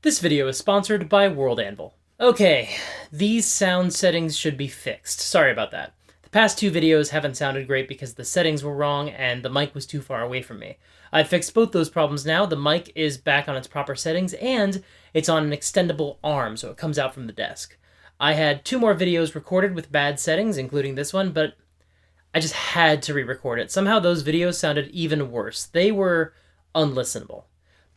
This video is sponsored by World Anvil. Okay, these sound settings should be fixed. Sorry about that. The past two videos haven't sounded great because the settings were wrong and the mic was too far away from me. I've fixed both those problems now. The mic is back on its proper settings and it's on an extendable arm, so it comes out from the desk. I had two more videos recorded with bad settings, including this one, but I just had to re-record it. Somehow those videos sounded even worse. They were unlistenable.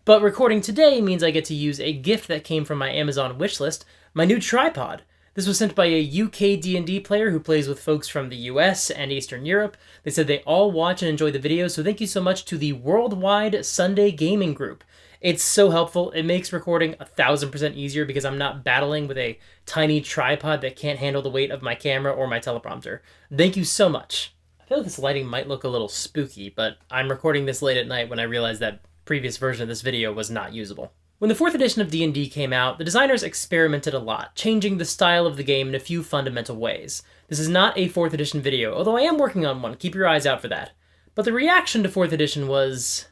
But recording today means I get to use a gift that came from my Amazon wishlist, my new tripod. This was sent by a UK D&D player who plays with folks from the US and Eastern Europe. They said they all watch and enjoy the videos, so thank you so much to the Worldwide Sunday Gaming Group. It's so helpful. It makes recording 1,000% easier because I'm not battling with a tiny tripod that can't handle the weight of my camera or my teleprompter. Thank you so much. I feel like this lighting might look a little spooky, but I'm recording this late at night when I realized that previous version of this video was not usable. When the 4th edition of D&D came out, the designers experimented a lot, changing the style of the game in a few fundamental ways. This is not a 4th edition video, although I am working on one, keep your eyes out for that. But the reaction to 4th edition was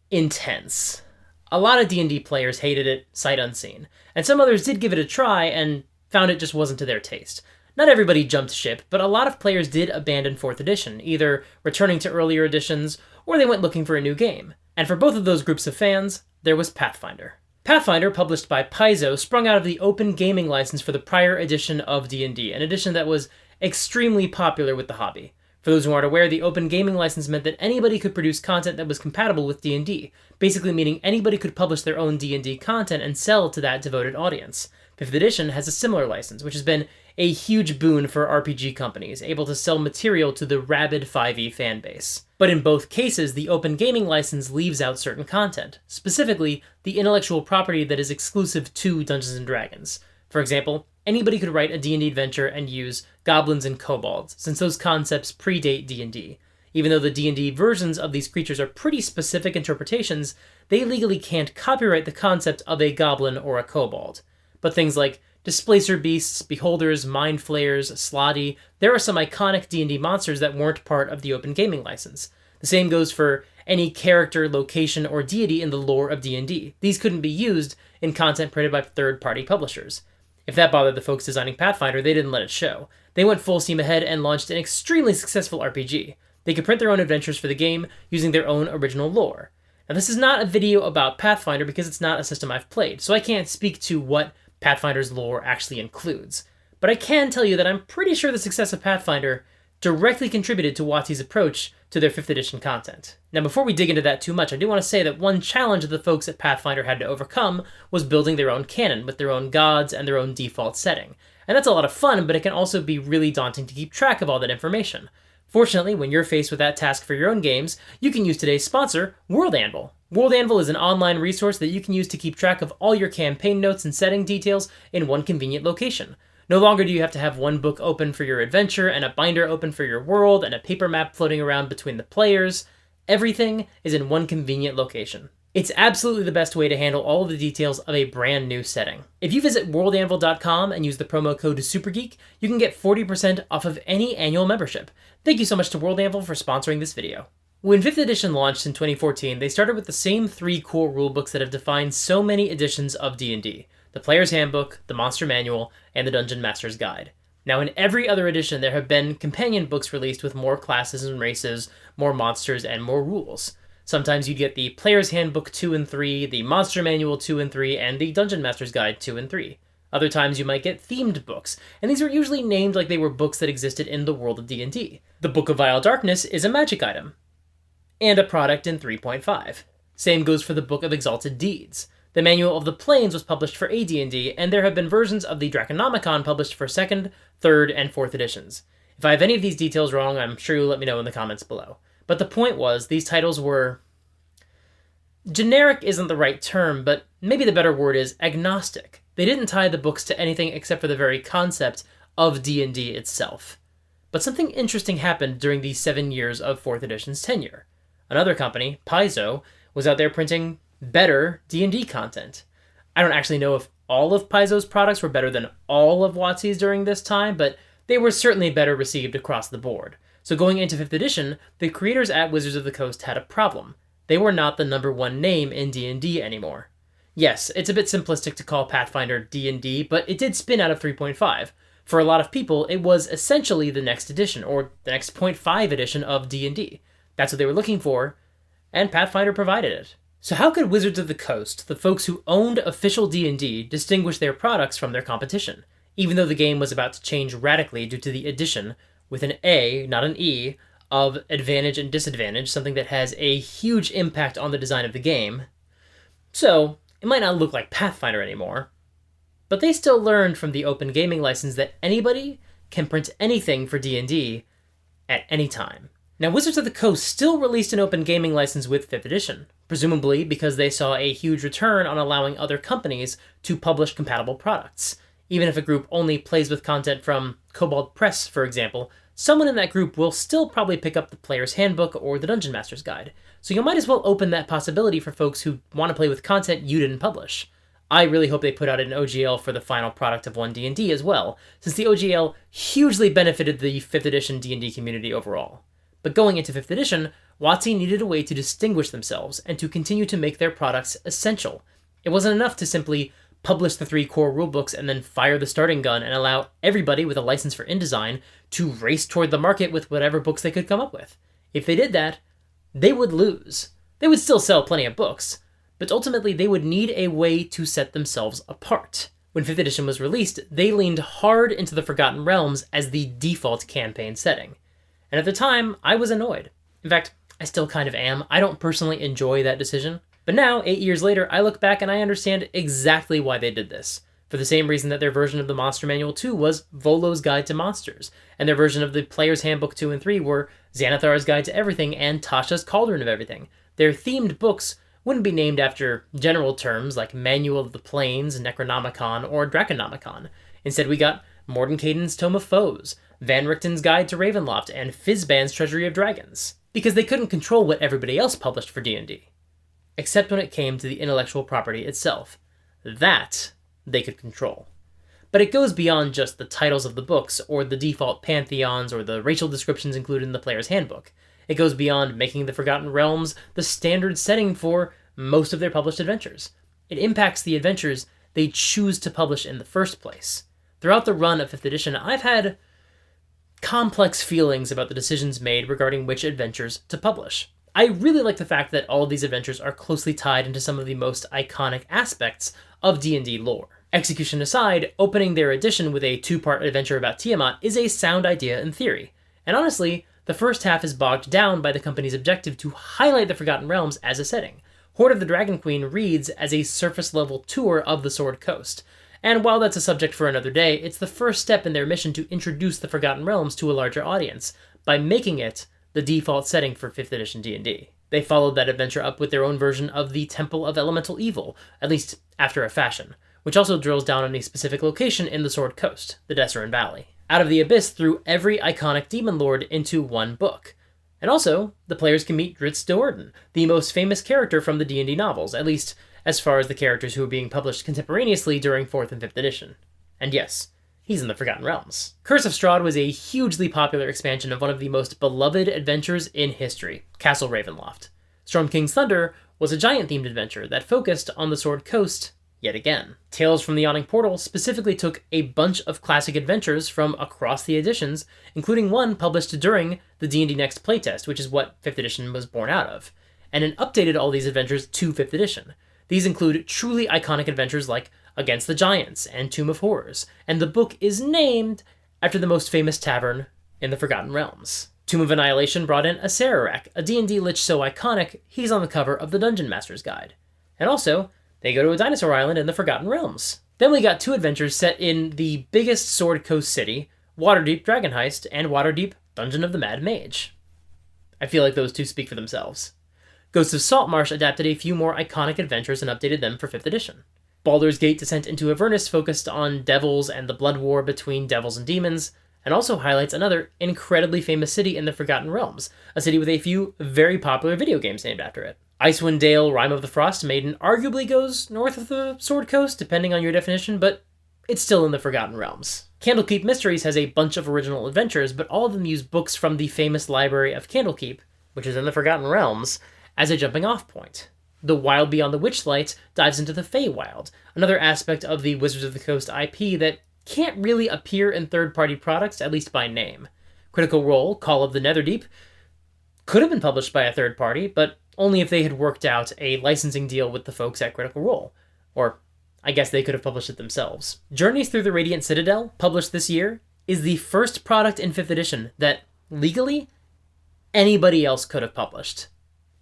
intense. A lot of D&D players hated it sight unseen, and some others did give it a try and found it just wasn't to their taste. Not everybody jumped ship, but a lot of players did abandon 4th edition, either returning to earlier editions, or they went looking for a new game. And for both of those groups of fans, there was Pathfinder. Pathfinder, published by Paizo, sprung out of the open gaming license for the prior edition of D&D, an edition that was extremely popular with the hobby. For those who aren't aware, the open gaming license meant that anybody could produce content that was compatible with D&D, basically meaning anybody could publish their own D&D content and sell to that devoted audience. 5th edition has a similar license, which has been a huge boon for RPG companies, able to sell material to the rabid 5e fanbase. But in both cases, the open gaming license leaves out certain content, specifically the intellectual property that is exclusive to Dungeons & Dragons. For example, anybody could write a D&D adventure and use goblins and kobolds, since those concepts predate D&D. Even though the D&D versions of these creatures are pretty specific interpretations, they legally can't copyright the concept of a goblin or a kobold. But things like Displacer Beasts, Beholders, Mind Flayers, Slotty, there are some iconic D&D monsters that weren't part of the open gaming license. The same goes for any character, location, or deity in the lore of D&D. These couldn't be used in content printed by third-party publishers. If that bothered the folks designing Pathfinder, they didn't let it show. They went full steam ahead and launched an extremely successful RPG. They could print their own adventures for the game using their own original lore. Now, this is not a video about Pathfinder because it's not a system I've played, so I can't speak to what Pathfinder's lore actually includes. But I can tell you that I'm pretty sure the success of Pathfinder directly contributed to WotC's approach to their 5th edition content. Now, before we dig into that too much, I do want to say that one challenge that the folks at Pathfinder had to overcome was building their own canon with their own gods and their own default setting. And that's a lot of fun, but it can also be really daunting to keep track of all that information. Fortunately, when you're faced with that task for your own games, you can use today's sponsor, World Anvil. World Anvil is an online resource that you can use to keep track of all your campaign notes and setting details in one convenient location. No longer do you have to have one book open for your adventure and a binder open for your world and a paper map floating around between the players. Everything is in one convenient location. It's absolutely the best way to handle all of the details of a brand new setting. If you visit worldanvil.com and use the promo code SUPERGEEK, you can get 40% off of any annual membership. Thank you so much to World Anvil for sponsoring this video. When 5th edition launched in 2014, they started with the same 3 core rulebooks that have defined so many editions of D&D. The Player's Handbook, the Monster Manual, and the Dungeon Master's Guide. Now, in every other edition, there have been companion books released with more classes and races, more monsters, and more rules. Sometimes you get the Player's Handbook 2 and 3, the Monster Manual 2 and 3, and the Dungeon Master's Guide 2 and 3. Other times you might get themed books, and these are usually named like they were books that existed in the world of D&D. The Book of Vile Darkness is a magic item, and a product in 3.5. Same goes for the Book of Exalted Deeds. The Manual of the Planes was published for AD&D, and there have been versions of the Draconomicon published for 2nd, 3rd, and 4th editions. If I have any of these details wrong, I'm sure you'll let me know in the comments below. But the point was, these titles were generic isn't the right term, but maybe the better word is agnostic. They didn't tie the books to anything except for the very concept of D&D itself. But something interesting happened during the 7 years of 4th edition's tenure. Another company, Paizo, was out there printing better D&D content. I don't actually know if all of Paizo's products were better than all of WotC's during this time, but they were certainly better received across the board. So going into 5th edition, the creators at Wizards of the Coast had a problem. They were not the #1 name in D&D anymore. Yes, it's a bit simplistic to call Pathfinder D&D, but it did spin out of 3.5. For a lot of people, it was essentially the next edition, or the next .5 edition of D&D. That's what they were looking for, and Pathfinder provided it. So how could Wizards of the Coast, the folks who owned official D&D, distinguish their products from their competition, even though the game was about to change radically due to the addition, with an A, not an E, of advantage and disadvantage, something that has a huge impact on the design of the game? So, it might not look like Pathfinder anymore, but they still learned from the open gaming license that anybody can print anything for D&D at any time. Now, Wizards of the Coast still released an open gaming license with 5th edition, presumably because they saw a huge return on allowing other companies to publish compatible products. Even if a group only plays with content from Kobold Press, for example, someone in that group will still probably pick up the Player's Handbook or the Dungeon Master's Guide. So you might as well open that possibility for folks who want to play with content you didn't publish. I really hope they put out an OGL for the final product of 1D&D as well, since the OGL hugely benefited the 5th edition D&D community overall. But going into 5th edition, WotC needed a way to distinguish themselves and to continue to make their products essential. It wasn't enough to simply publish the 3 core rulebooks and then fire the starting gun and allow everybody with a license for InDesign to race toward the market with whatever books they could come up with. If they did that, they would lose. They would still sell plenty of books, but ultimately they would need a way to set themselves apart. When 5th edition was released, they leaned hard into the Forgotten Realms as the default campaign setting. And at the time, I was annoyed. In fact, I still kind of am. I don't personally enjoy that decision. But now, 8 years later, I look back and I understand exactly why they did this. For the same reason that their version of the Monster Manual 2 was Volo's Guide to Monsters, and their version of the Player's Handbook 2 and 3 were Xanathar's Guide to Everything and Tasha's Cauldron of Everything. Their themed books wouldn't be named after general terms like Manual of the Plains, Necronomicon, or Draconomicon. Instead, we got Mordenkainen's Tome of Foes, Van Richten's Guide to Ravenloft, and Fizban's Treasury of Dragons, because they couldn't control what everybody else published for D&D. Except when it came to the intellectual property itself. That they could control. But it goes beyond just the titles of the books, or the default pantheons, or the racial descriptions included in the Player's Handbook. It goes beyond making the Forgotten Realms the standard setting for most of their published adventures. It impacts the adventures they choose to publish in the first place. Throughout the run of 5th edition, I've had complex feelings about the decisions made regarding which adventures to publish. I really like the fact that all of these adventures are closely tied into some of the most iconic aspects of D&D lore. Execution aside, opening their edition with a 2-part adventure about Tiamat is a sound idea in theory. And honestly, the first half is bogged down by the company's objective to highlight the Forgotten Realms as a setting. Hoard of the Dragon Queen reads as a surface-level tour of the Sword Coast. And while that's a subject for another day, it's the first step in their mission to introduce the Forgotten Realms to a larger audience, by making it the default setting for 5th edition D&D. They followed that adventure up with their own version of the Temple of Elemental Evil, at least after a fashion, which also drills down on a specific location in the Sword Coast, the Desserin Valley. Out of the Abyss threw every iconic demon lord into one book. And also, the players can meet Drizzt Do'Urden, the most famous character from the D&D novels, at least as far as the characters who were being published contemporaneously during 4th and 5th edition. And yes, he's in the Forgotten Realms. Curse of Strahd was a hugely popular expansion of one of the most beloved adventures in history, Castle Ravenloft. Storm King's Thunder was a giant-themed adventure that focused on the Sword Coast yet again. Tales from the Yawning Portal specifically took a bunch of classic adventures from across the editions, including one published during the D&D Next playtest, which is what 5th edition was born out of, and it updated all these adventures to 5th edition. These include truly iconic adventures like Against the Giants and Tomb of Horrors, and the book is named after the most famous tavern in the Forgotten Realms. Tomb of Annihilation brought in a Sararak, a D&D lich so iconic he's on the cover of the Dungeon Master's Guide. And also, they go to a dinosaur island in the Forgotten Realms. Then we got 2 adventures set in the biggest Sword Coast city, Waterdeep Dragon Heist and Waterdeep Dungeon of the Mad Mage. I feel like those 2 speak for themselves. Ghosts of Saltmarsh adapted a few more iconic adventures and updated them for 5th edition. Baldur's Gate Descent into Avernus focused on devils and the blood war between devils and demons, and also highlights another incredibly famous city in the Forgotten Realms, a city with a few very popular video games named after it. Icewind Dale, Rime of the Frost Maiden arguably goes north of the Sword Coast, depending on your definition, but it's still in the Forgotten Realms. Candlekeep Mysteries has a bunch of original adventures, but all of them use books from the famous library of Candlekeep, which is in the Forgotten Realms, as a jumping-off point. The Wild Beyond the Witchlight dives into the Feywild, another aspect of the Wizards of the Coast IP that can't really appear in third-party products, at least by name. Critical Role, Call of the Netherdeep, could have been published by a third party, but only if they had worked out a licensing deal with the folks at Critical Role. Or, I guess they could have published it themselves. Journeys Through the Radiant Citadel, published this year, is the first product in 5th edition that, legally, anybody else could have published.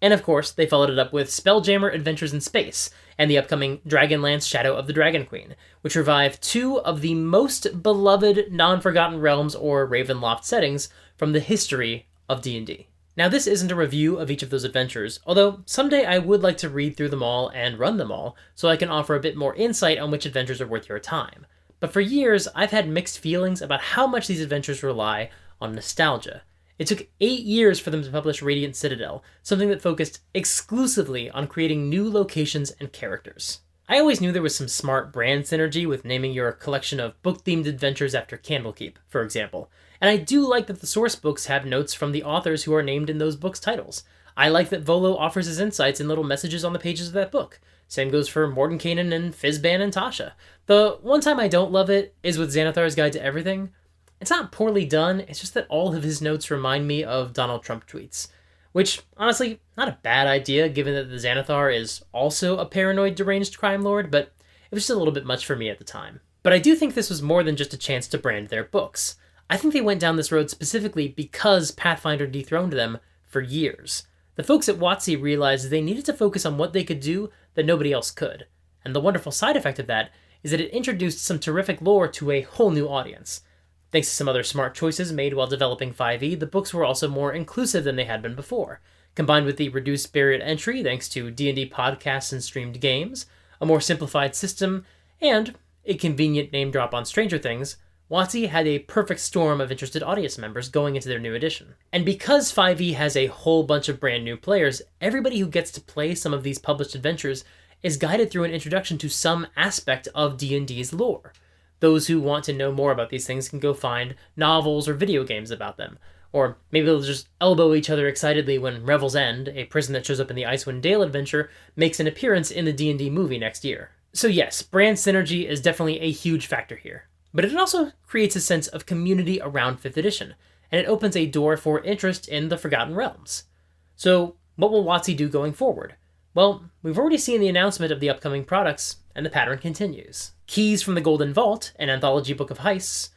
And of course, they followed it up with Spelljammer Adventures in Space, and the upcoming Dragonlance Shadow of the Dragon Queen, which revive two of the most beloved non-Forgotten Realms or Ravenloft settings from the history of D&D. Now, this isn't a review of each of those adventures, although someday I would like to read through them all and run them all, so I can offer a bit more insight on which adventures are worth your time. But for years, I've had mixed feelings about how much these adventures rely on nostalgia. It took 8 years for them to publish Radiant Citadel, something that focused exclusively on creating new locations and characters. I always knew there was some smart brand synergy with naming your collection of book-themed adventures after Candlekeep, for example, and I do like that the source books have notes from the authors who are named in those books' titles. I like that Volo offers his insights in little messages on the pages of that book. Same goes for Mordenkainen and Fizban and Tasha. The one time I don't love it is with Xanathar's Guide to Everything. It's not poorly done, it's just that all of his notes remind me of Donald Trump tweets. Which, honestly, not a bad idea given that the Xanathar is also a paranoid deranged crime lord, but it was just a little bit much for me at the time. But I do think this was more than just a chance to brand their books. I think they went down this road specifically because Pathfinder dethroned them for years. The folks at WotC realized they needed to focus on what they could do that nobody else could. And the wonderful side effect of that is that it introduced some terrific lore to a whole new audience. Thanks to some other smart choices made while developing 5e, the books were also more inclusive than they had been before. Combined with the reduced barrier to entry thanks to D&D podcasts and streamed games, a more simplified system, and a convenient name drop on Stranger Things, WotC had a perfect storm of interested audience members going into their new edition. And because 5e has a whole bunch of brand new players, everybody who gets to play some of these published adventures is guided through an introduction to some aspect of D&D's lore. Those who want to know more about these things can go find novels or video games about them. Or maybe they'll just elbow each other excitedly when Revel's End, a prison that shows up in the Icewind Dale adventure, makes an appearance in the D&D movie next year. So yes, brand synergy is definitely a huge factor here. But it also creates a sense of community around 5th edition, and it opens a door for interest in the Forgotten Realms. So what will WotC do going forward? Well, we've already seen the announcement of the upcoming products, and the pattern continues. Keys from the Golden Vault, an anthology book of heists.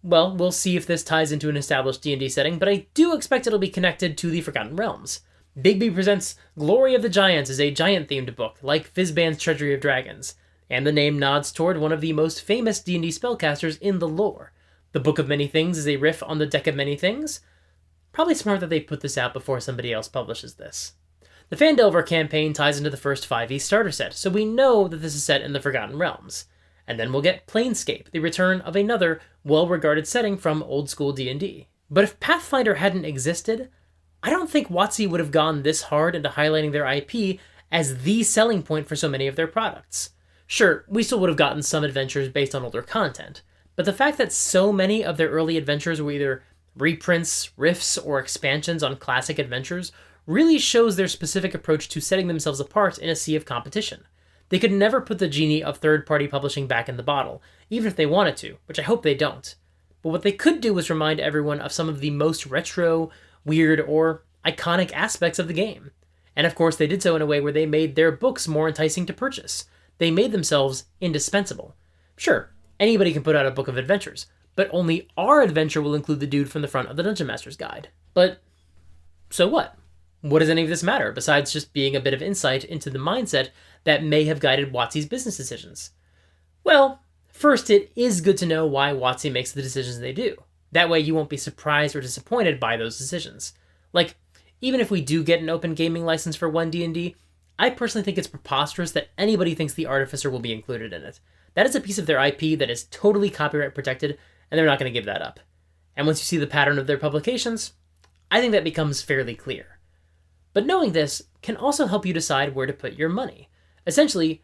Well, we'll see if this ties into an established D&D setting, but I do expect it'll be connected to the Forgotten Realms. Bigby presents Glory of the Giants as a giant-themed book, like Fizban's Treasury of Dragons, and the name nods toward one of the most famous D&D spellcasters in the lore. The Book of Many Things is a riff on the Deck of Many Things. Probably smart that they put this out before somebody else publishes this. The Phandelver campaign ties into the first 5e starter set, so we know that this is set in the Forgotten Realms. And then we'll get Planescape, the return of another well-regarded setting from old-school D&D. But if Pathfinder hadn't existed, I don't think WotC would have gone this hard into highlighting their IP as the selling point for so many of their products. Sure, we still would have gotten some adventures based on older content, but the fact that so many of their early adventures were either reprints, riffs, or expansions on classic adventures really shows their specific approach to setting themselves apart in a sea of competition. They could never put the genie of third-party publishing back in the bottle, even if they wanted to, which I hope they don't. But what they could do was remind everyone of some of the most retro, weird, or iconic aspects of the game. And of course, they did so in a way where they made their books more enticing to purchase. They made themselves indispensable. Sure, anybody can put out a book of adventures, but only our adventure will include the dude from the front of the Dungeon Master's Guide. But so what? What does any of this matter, besides just being a bit of insight into the mindset that may have guided WotC's business decisions? Well, first, it is good to know why WotC makes the decisions they do. That way you won't be surprised or disappointed by those decisions. Like, even if we do get an open gaming license for 1D&D, I personally think it's preposterous that anybody thinks the Artificer will be included in it. That is a piece of their IP that is totally copyright protected, and they're not going to give that up. And once you see the pattern of their publications, I think that becomes fairly clear. But knowing this can also help you decide where to put your money. Essentially,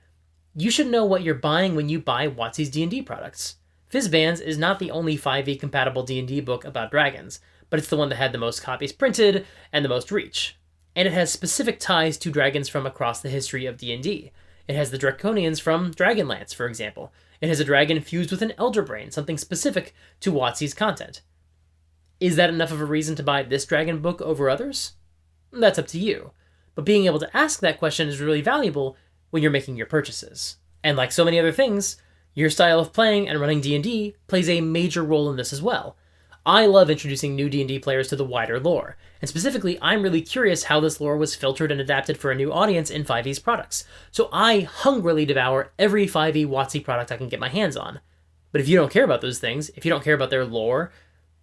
you should know what you're buying when you buy WotC's D&D products. Fizban's is not the only 5e compatible D&D book about dragons, but it's the one that had the most copies printed and the most reach. and it has specific ties to dragons from across the history of D&D. It has the Draconians from Dragonlance, for example. It has a dragon fused with an Elder Brain, something specific to WotC's content. Is that enough of a reason to buy this dragon book over others? That's up to you. But being able to ask that question is really valuable when you're making your purchases. And like so many other things, your style of playing and running D&D plays a major role in this as well. I love introducing new D&D players to the wider lore, and specifically, I'm really curious how this lore was filtered and adapted for a new audience in 5E's products. So I hungrily devour every 5E WotC product I can get my hands on. But if you don't care about those things, if you don't care about their lore,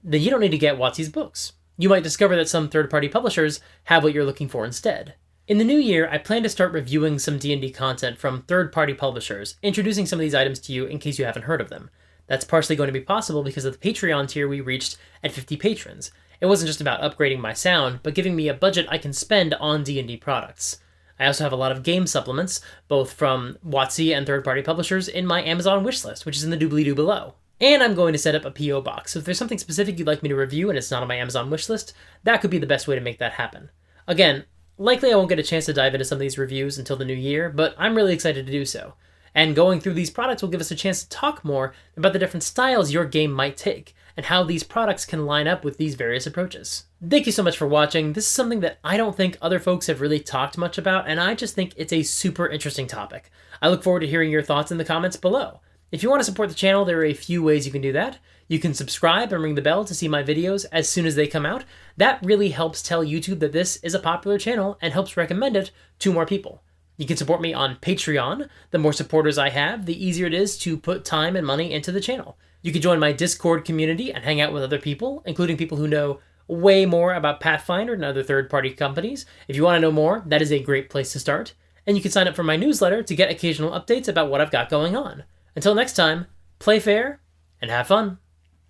then you don't need to get WotC's books. You might discover that some third-party publishers have what you're looking for instead. In the new year, I plan to start reviewing some D&D content from third-party publishers, introducing some of these items to you in case you haven't heard of them. That's partially going to be possible because of the Patreon tier we reached at 50 patrons. It wasn't just about upgrading my sound, but giving me a budget I can spend on D&D products. I also have a lot of game supplements, both from WotC and third-party publishers, in my Amazon wishlist, which is in the doobly-doo below. And I'm going to set up a P.O. box, so if there's something specific you'd like me to review and it's not on my Amazon wishlist, that could be the best way to make that happen. Again, likely I won't get a chance to dive into some of these reviews until the new year, but I'm really excited to do so. And going through these products will give us a chance to talk more about the different styles your game might take, and how these products can line up with these various approaches. Thank you so much for watching. This is something that I don't think other folks have really talked much about, and I just think it's a super interesting topic. I look forward to hearing your thoughts in the comments below. If you want to support the channel, there are a few ways you can do that. You can subscribe and ring the bell to see my videos as soon as they come out. That really helps tell YouTube that this is a popular channel and helps recommend it to more people. You can support me on Patreon. The more supporters I have, the easier it is to put time and money into the channel. You can join my Discord community and hang out with other people, including people who know way more about Pathfinder and other third-party companies. If you want to know more, that is a great place to start. And you can sign up for my newsletter to get occasional updates about what I've got going on. Until next time, play fair and have fun.